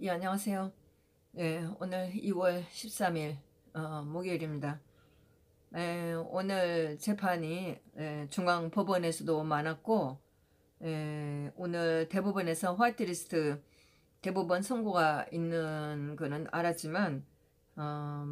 예, 안녕하세요. 예, 오늘 2월 13일, 목요일입니다. 오늘 재판이 중앙법원에서도 많았고, 오늘 대법원에서 화이트리스트 대법원 선고가 있는 거는 알았지만,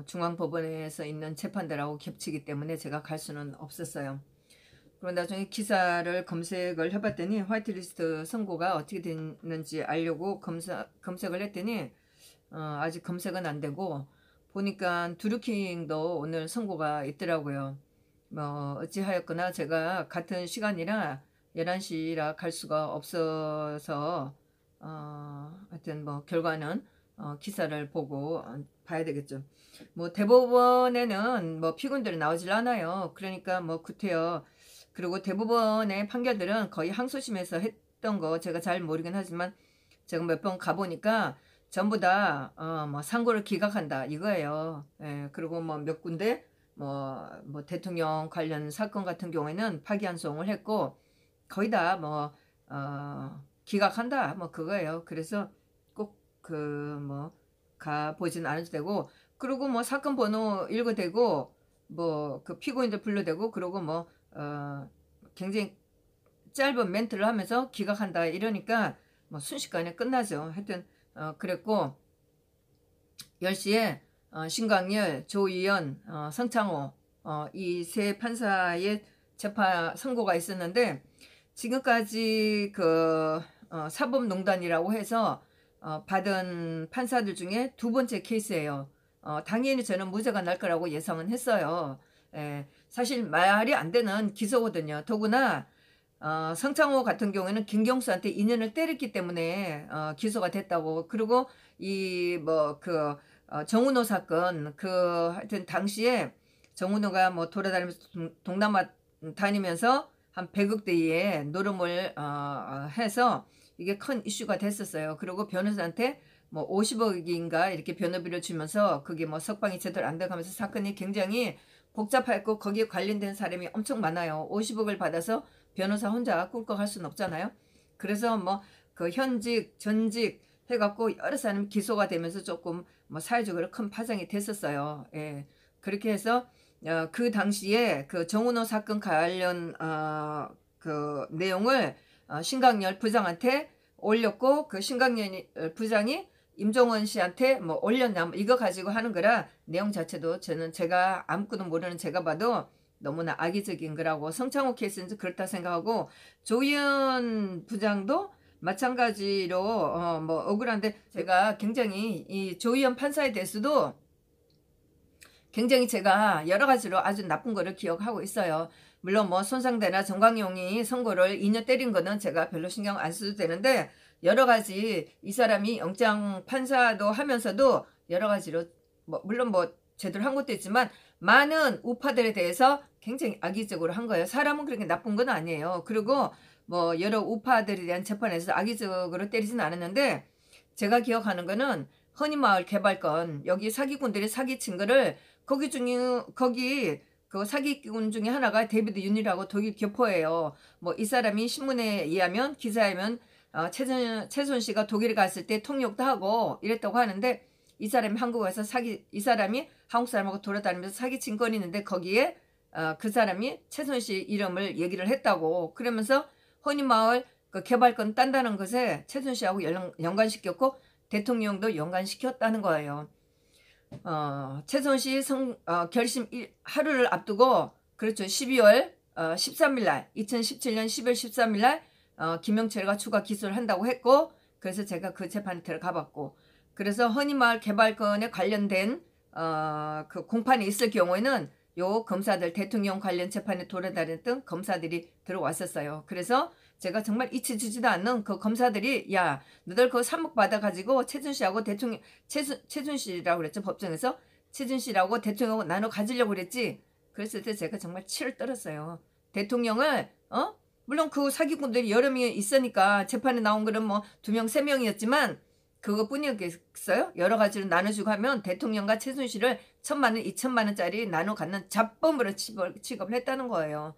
중앙법원에서 있는 재판들하고 겹치기 때문에 제가 갈 수는 없었어요. 그리고 나중에 기사를 검색을 해봤더니 화이트리스트 선고가 어떻게 됐는지 알려고 검색을 했더니 아직 검색은 안 되고 보니까 드루킹도 오늘 선고가 있더라고요. 뭐 어찌하였거나 제가 같은 시간이라 11시라 갈 수가 없어서 하여튼 뭐 결과는 기사를 보고 봐야 되겠죠. 뭐 대법원에는 뭐 피고인들이 나오질 않아요. 그러니까 뭐 구태여. 그리고 대법원의 판결들은 거의 항소심에서 했던 거 제가 잘 모르긴 하지만 제가 몇 번 가보니까 전부 다 뭐 상고를 기각한다 이거예요. 예, 그리고 뭐 몇 군데 뭐 대통령 관련 사건 같은 경우에는 파기환송을 했고 거의 다 뭐 기각한다 뭐 그거예요. 그래서 꼭 그 뭐 가보진 않아도 되고 그리고 뭐 사건 번호 읽어대고 뭐 그 피고인들 불러대고 그리고 뭐 굉장히 짧은 멘트를 하면서 기각한다 이러니까 뭐 순식간에 끝나죠. 하여튼 그랬고 10시에 신광열, 조희연, 성창호 이 세 판사의 재판 선고가 있었는데 지금까지 그 사법농단이라고 해서 받은 판사들 중에 두 번째 케이스예요. 당연히 저는 무죄가 날 거라고 예상은 했어요. 사실 말이 안 되는 기소거든요. 더구나 성창호 같은 경우에는 김경수한테 인연을 때렸기 때문에 기소가 됐다고. 그리고 이 뭐 그 정은호 사건 그 하여튼 당시에 정은호가 뭐 돌아다니면서 동남아 다니면서 한 100억대의 노름을 해서 이게 큰 이슈가 됐었어요. 그리고 변호사한테 뭐 50억인가 이렇게 변호비를 주면서 그게 뭐 석방이 제대로 안 돼가면서 사건이 굉장히 복잡했고 거기에 관련된 사람이 엄청 많아요. 50억을 받아서 변호사 혼자 꿀꺽할 수는 없잖아요. 그래서 뭐 그 현직, 전직 해갖고 여러 사람이 기소가 되면서 조금 뭐 사회적으로 큰 파장이 됐었어요. 예. 그렇게 해서 그 당시에 그 정은호 사건 관련 그 내용을 신강열 부장한테 올렸고 그 신강열 부장이 임종원 씨한테 뭐 올렸냐 뭐 이거 가지고 하는 거라 내용 자체도 저는 제가 아무것도 모르는 제가 봐도 너무나 악의적인 거라고 성창호 케이스는 그렇다 생각하고 조희연 부장도 마찬가지로 뭐 억울한데 제가 굉장히 이 조희연 판사에 대해서도 굉장히 제가 여러 가지로 아주 나쁜 거를 기억하고 있어요. 물론 뭐 손상대나 정광용이 선고를 2년 때린 거는 제가 별로 신경 안 써도 되는데 여러 가지 이 사람이 영장 판사도 하면서도 여러 가지로 뭐 물론 뭐 제대로 한 것도 있지만 많은 우파들에 대해서 굉장히 악의적으로 한 거예요. 사람은 그렇게 나쁜 건 아니에요. 그리고 뭐 여러 우파들에 대한 재판에서 악의적으로 때리진 않았는데 제가 기억하는 거는 허니마을 개발권 여기 사기꾼들이 사기친 거를 거기 그 사기꾼 중에 하나가 데이비드 윤이라고 독일 교포예요. 뭐 이 사람이 신문에 의하면 기사에면 최선 씨가 독일에 갔을 때 통역도 하고 이랬다고 하는데 이 사람이 한국에서 이 사람이 한국 사람하고 돌아다니면서 사기친 건 있는데 거기에 그 사람이 최선 씨 이름을 얘기를 했다고. 그러면서 허니마을 그 개발권 딴다는 것에 최선 씨하고 연관시켰고 대통령도 연관시켰다는 거예요. 최선 씨 결심 하루를 앞두고 그렇죠. 12월 13일 날 2017년 12월 13일 날 김영철가 추가 기소를 한다고 했고 그래서 제가 그 재판에 들어가봤고 그래서 허니마을 개발권에 관련된 그 공판이 있을 경우에는 요 검사들 대통령 관련 재판에 돌아다녔던 검사들이 들어왔었어요. 그래서 제가 정말 잊혀지지도 않는 그 검사들이 야 너들 그 3억 받아가지고 최준 씨하고 대통령 최준 씨라고 그랬죠. 법정에서 최준 씨라고 대통령하고 나눠 가지려고 그랬지. 그랬을 때 제가 정말 치를 떨었어요. 대통령을 물론 그 사기꾼들이 여러 명이 있으니까 재판에 나온 거는 뭐 2명 3명이었지만 그것뿐이었겠어요? 여러 가지로 나눠주고 하면 대통령과 최순 씨를 1,000만 원, 2,000만 원짜리 나눠 갖는 잡범으로 취급을 했다는 거예요.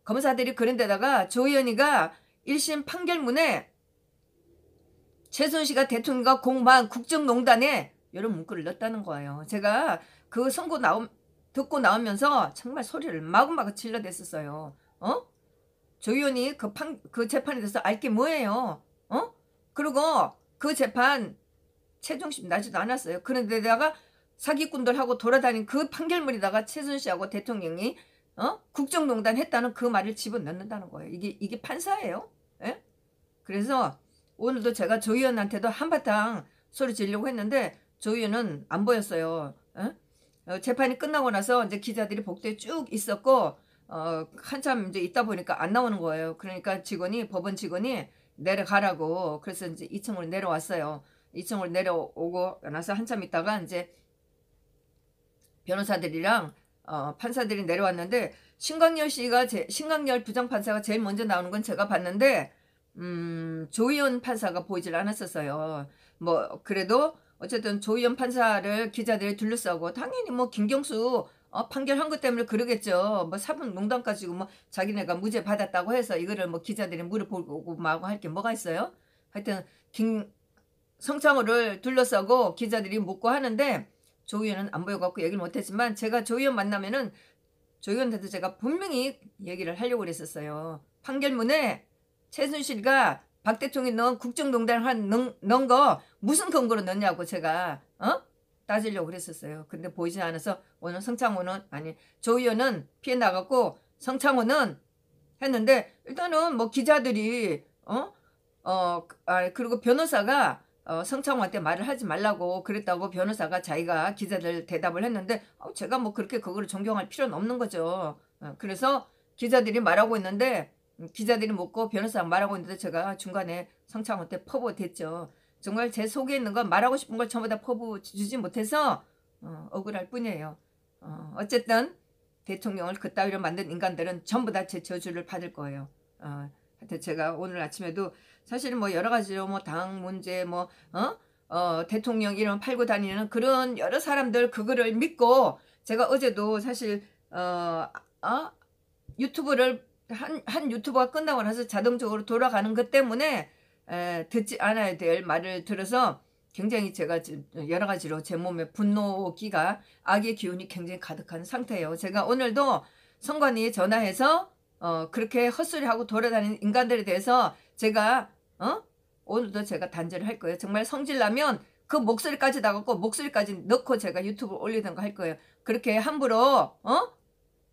검사들이 그런 데다가 조희연이가 1심 판결문에 최순실과 대통령과 공모한 국정농단에 이런 문구를 넣었다는 거예요. 제가 그 선고 듣고 나오면서 정말 소리를 마구마구 질러댔었어요. 조 의원이 그 재판에 대해서 알 게 뭐예요? 그리고 그 재판 최종심 나지도 않았어요. 그런데다가 사기꾼들하고 돌아다닌 그 판결문에다가 최순실하고 대통령이 국정농단 했다는 그 말을 집어넣는다는 거예요. 이게 판사예요. 예? 그래서 오늘도 제가 조 의원한테도 한바탕 소리 지르려고 했는데 조 의원은 안 보였어요. 재판이 끝나고 나서 이제 기자들이 복도에 쭉 있었고 한참 이제 있다 보니까 안 나오는 거예요. 그러니까 법원 직원이 내려가라고 그래서 이제 2층으로 내려왔어요. 2층으로 내려오고 나서 한참 있다가 이제 변호사들이랑 판사들이 내려왔는데 신광열 부장판사가 제일 먼저 나오는 건 제가 봤는데 조희연 판사가 보이질 않았었어요. 뭐 그래도 어쨌든 조희연 판사를 기자들이 둘러싸고 당연히 뭐 김경수 판결한 것 때문에 그러겠죠. 뭐 사법농단 가지고 뭐 자기네가 무죄 받았다고 해서 이거를 뭐 기자들이 물어보고 막 할 게 뭐가 있어요? 하여튼 성창호를 둘러싸고 기자들이 묻고 하는데 조 의원은 안 보여갖고 얘기를 못했지만 제가 조 의원 만나면은 조 의원한테도 제가 분명히 얘기를 하려고 그랬었어요. 판결문에 최순실과 박 대통령이 넣은 국정농단을 넣은 거 무슨 근거로 넣냐고 제가 따지려고 그랬었어요. 근데 보이지 않아서 오늘 조 의원은 피해 나갔고 성창호는 했는데 일단은 뭐 기자들이 그리고 변호사가 성창호한테 말을 하지 말라고 그랬다고 변호사가 자기가 기자들 대답을 했는데 제가 뭐 그렇게 그거를 존경할 필요는 없는 거죠. 그래서 기자들이 말하고 있는데 기자들이 묻고 변호사가 말하고 있는데 제가 중간에 성창호한테 퍼부어댔죠. 정말 제 속에 있는 건 말하고 싶은 걸 전부 다 퍼부어주지 못해서 억울할 뿐이에요. 어쨌든 대통령을 그따위로 만든 인간들은 전부 다 제 저주를 받을 거예요. 하여튼 제가 오늘 아침에도 사실 뭐 여러 가지로 뭐 당 문제 대통령 이름 팔고 다니는 그런 여러 사람들 그거를 믿고 제가 어제도 사실 유튜브를 한 유튜버가 끝나고 나서 자동적으로 돌아가는 것 때문에 듣지 않아야 될 말을 들어서 굉장히 제가 여러 가지로 제 몸에 분노기가 악의 기운이 굉장히 가득한 상태예요. 제가 오늘도 선관위에 전화해서 그렇게 헛소리하고 돌아다니는 인간들에 대해서 제가 오늘도 제가 단죄를 할 거예요. 정말 성질나면 그 목소리까지 나가고 목소리까지 넣고 제가 유튜브 올리던가 할 거예요. 그렇게 함부로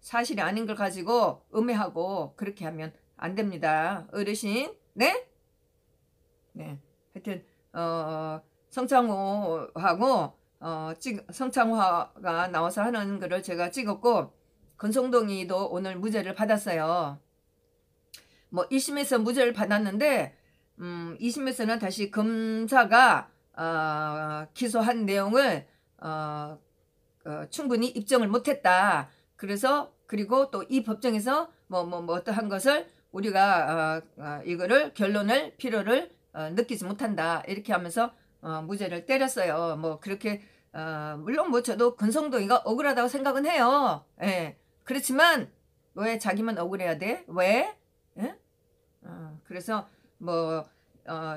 사실이 아닌 걸 가지고 음해하고 그렇게 하면 안 됩니다. 어르신 네? 네. 하여튼 성창호하고 성창호가 나와서 하는 거를 제가 찍었고 권성동이도 오늘 무죄를 받았어요. 뭐 1심에서 무죄를 받았는데 2심에서는 다시 검사가 기소한 내용을 충분히 입증을 못했다. 그리고 또 이 법정에서 뭐 어떠한 것을 우리가 이거를 필요를 느끼지 못한다. 이렇게 하면서 무죄를 때렸어요. 뭐 그렇게 물론 뭐 저도 권성동이가 억울하다고 생각은 해요. 예. 그렇지만 왜 자기만 억울해야 돼? 왜? 예? 그래서 뭐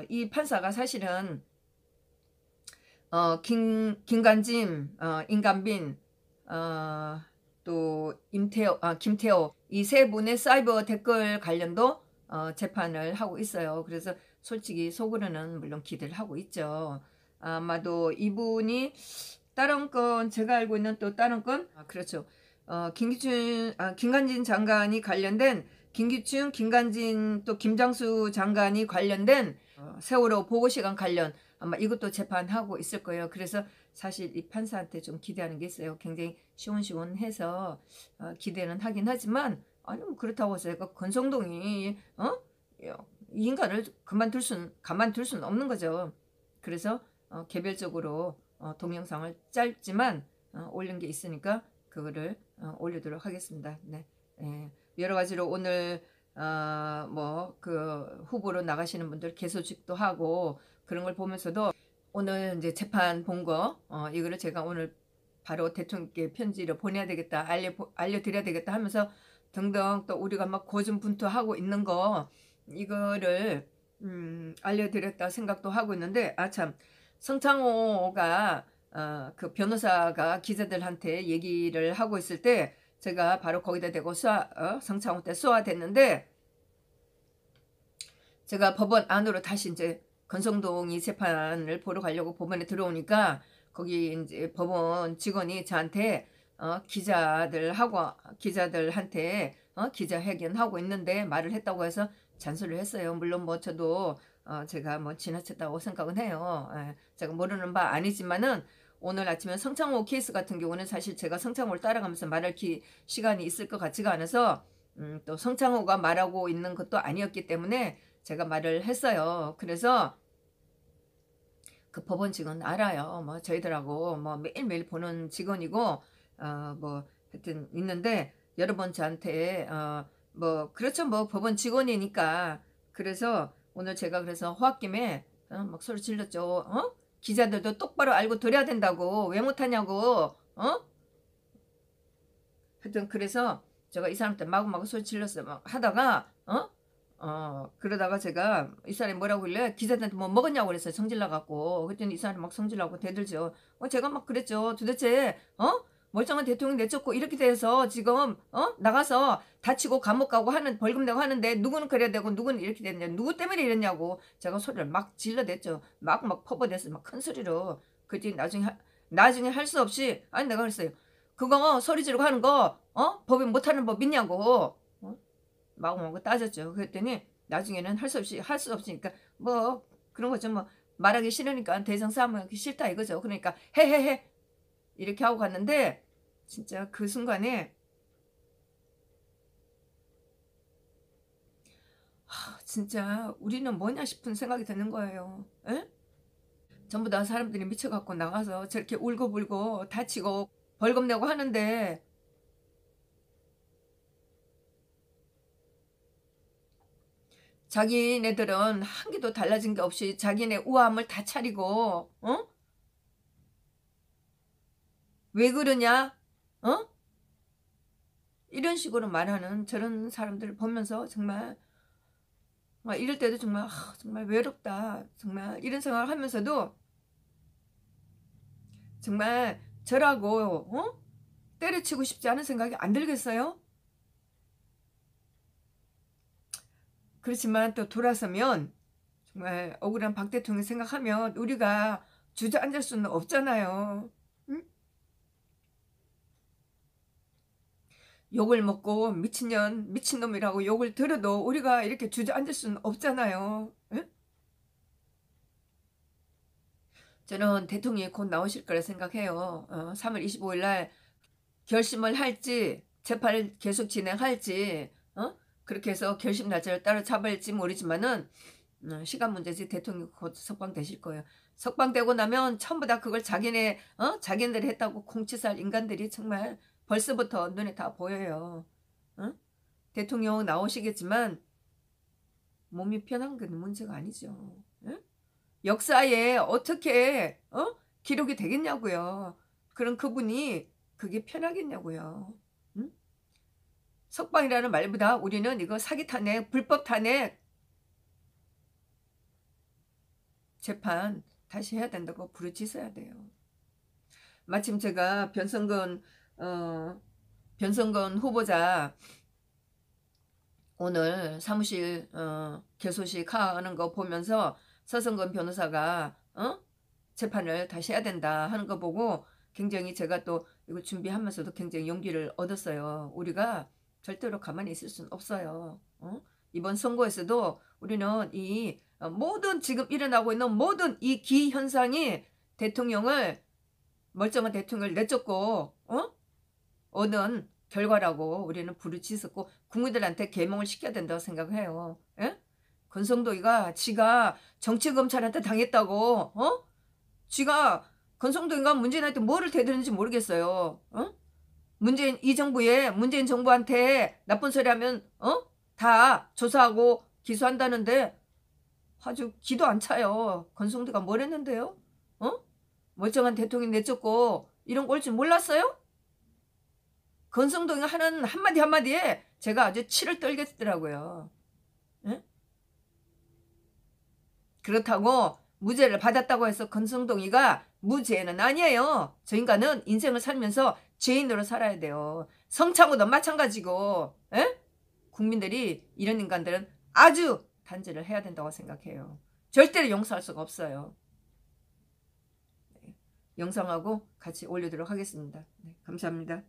이 판사가 사실은 김관짐, 임관빈, 또 김태호 이 세 분의 사이버 댓글 관련도 재판을 하고 있어요. 그래서 솔직히 속으로는 물론 기대를 하고 있죠. 아마도 이분이 다른 건 제가 알고 있는 또 다른 건 그렇죠. 김관진 장관이 관련된 김기춘, 김관진 또 김장수 장관이 관련된 세월호 보고시간 관련 아마 이것도 재판하고 있을 거예요. 그래서 사실 이 판사한테 좀 기대하는 게 있어요. 굉장히 시원시원해서 기대는 하긴 하지만 아니 뭐 그렇다고 해서 제가 권성동이 이 인간을 가만둘 수는 없는 거죠. 그래서 개별적으로 동영상을 짧지만 올린 게 있으니까 그거를 올리도록 하겠습니다. 네. 여러 가지로 오늘 뭐 그 후보로 나가시는 분들 개소식도 하고 그런 걸 보면서도 오늘 이제 재판 본 거 이거를 제가 오늘 바로 대통령께 편지를 보내야 되겠다 알려드려야 되겠다 하면서 등등 또 우리가 막 고군분투하고 있는 거 이거를 알려드렸다 생각도 하고 있는데, 참, 성창호가 그 변호사가 기자들한테 얘기를 하고 있을 때 제가 바로 거기다 대고 성창호 때 쏘아댔는데, 제가 법원 안으로 다시 이제 권성동이 재판을 보러 가려고 법원에 들어오니까 거기 이제 법원 직원이 저한테 기자들한테 기자회견하고 있는데 말을 했다고 해서 잔소리를 했어요. 물론 뭐 저도 제가 뭐 지나쳤다고 생각은 해요. 제가 모르는 바 아니지만은 오늘 아침에 성창호 케이스 같은 경우는 사실 제가 성창호를 따라가면서 말할 시간이 있을 것 같지가 않아서 또 성창호가 말하고 있는 것도 아니었기 때문에 제가 말을 했어요. 그래서 그 법원 직원 알아요. 뭐 저희들하고 뭐 매일매일 보는 직원이고 뭐 하여튼 있는데 여러 번 저한테 뭐 그렇죠. 뭐 법원 직원이니까. 그래서 오늘 제가 그래서 호학김에 막 소리 질렀죠. 기자들도 똑바로 알고 들어야 된다고. 왜 못하냐고. 하여튼 그래서 제가 이 사람한테 마구마구 소리 질렀어요. 막 하다가 그러다가 제가 이 사람이 뭐라고 그래? 기자들한테 뭐 먹었냐고 그랬어요. 성질나갖고. 그랬더니 이 사람이 막 성질나고 대들죠. 제가 막 그랬죠. 도대체 멀쩡한 대통령 내쫓고 이렇게 돼서 지금 나가서 다치고 감옥 가고 하는 벌금 내고 하는데 누구는 그래야 되고 누구는 이렇게 됐냐, 누구 때문에 이랬냐고 제가 소리를 막 질러댔죠. 막 퍼버댔어요. 막 큰 소리로. 그랬더니 나중에 할 수 없이 아니 내가 그랬어요. 그거 소리 지르고 하는 거 법이 못하는 법 있냐고 마구마구 따졌죠. 그랬더니 나중에는 할 수 없으니까 뭐 그런 거죠. 뭐 말하기 싫으니까 대성 싸움하기 싫다 이거죠. 그러니까 해해해 이렇게 하고 갔는데 진짜 그 순간에 진짜 우리는 뭐냐 싶은 생각이 드는 거예요. 에? 전부 다 사람들이 미쳐갖고 나가서 저렇게 울고불고 다치고 벌금 내고 하는데 자기네들은 한 개도 달라진 게 없이 자기네 우아함을 다 차리고 왜 그러냐? 이런 식으로 말하는 저런 사람들을 보면서 정말 이럴 때도 정말 외롭다. 정말 이런 생각을 하면서도 정말 저라고 때려치고 싶지 않은 생각이 안 들겠어요? 그렇지만 또 돌아서면 정말 억울한 박 대통령 생각하면 우리가 주저앉을 수는 없잖아요. 응? 욕을 먹고 미친년 미친놈이라고 욕을 들어도 우리가 이렇게 주저앉을 수는 없잖아요. 응? 저는 대통령이 곧 나오실 거라 생각해요. 3월 25일 날 결심을 할지 재판을 계속 진행할지 그렇게 해서 결심 날짜를 따로 잡을지 모르지만은 시간 문제지 대통령 곧 석방되실 거예요. 석방되고 나면 전부 다 그걸 자기네들이 했다고 콩치살 인간들이 정말 벌써부터 눈에 다 보여요. 대통령 나오시겠지만 몸이 편한 건 문제가 아니죠. 역사에 어떻게 기록이 되겠냐고요. 그런 그분이 그게 편하겠냐고요. 석방이라는 말보다 우리는 이거 사기 탄핵, 불법 탄핵 재판 다시 해야 된다고 부르짖어야 돼요. 마침 제가 변성근 후보자 오늘 사무실 개소식 하는 거 보면서 서성근 변호사가 재판을 다시 해야 된다 하는 거 보고 굉장히 제가 또 이거 준비하면서도 굉장히 용기를 얻었어요. 우리가 절대로 가만히 있을 수는 없어요. 이번 선거에서도 우리는 이 모든 지금 일어나고 있는 모든 이 기현상이 멀쩡한 대통령을 내쫓고 얻은 결과라고 우리는 부르짖었고 국민들한테 계몽을 시켜야 된다고 생각해요. 예? 권성동이가 지가 정치검찰한테 당했다고 지가 권성동이가 문재인한테 뭐를 대드는지 모르겠어요. 문재인 정부한테 나쁜 소리 하면 다 조사하고 기소한다는데 아주 기도 안 차요. 권성동이가 뭘 했는데요? 멀쩡한 대통령 내쫓고 이런 거 올 줄 몰랐어요? 권성동이가 하는 한마디에 제가 아주 치를 떨겠더라고요. 예? 그렇다고 무죄를 받았다고 해서 권성동이가 무죄는 아니에요. 저 인간은 인생을 살면서 죄인으로 살아야 돼요. 성창호도 마찬가지고. 에? 국민들이 이런 인간들은 아주 단죄를 해야 된다고 생각해요. 절대로 용서할 수가 없어요. 네. 영상하고 같이 올리도록 하겠습니다. 네, 감사합니다.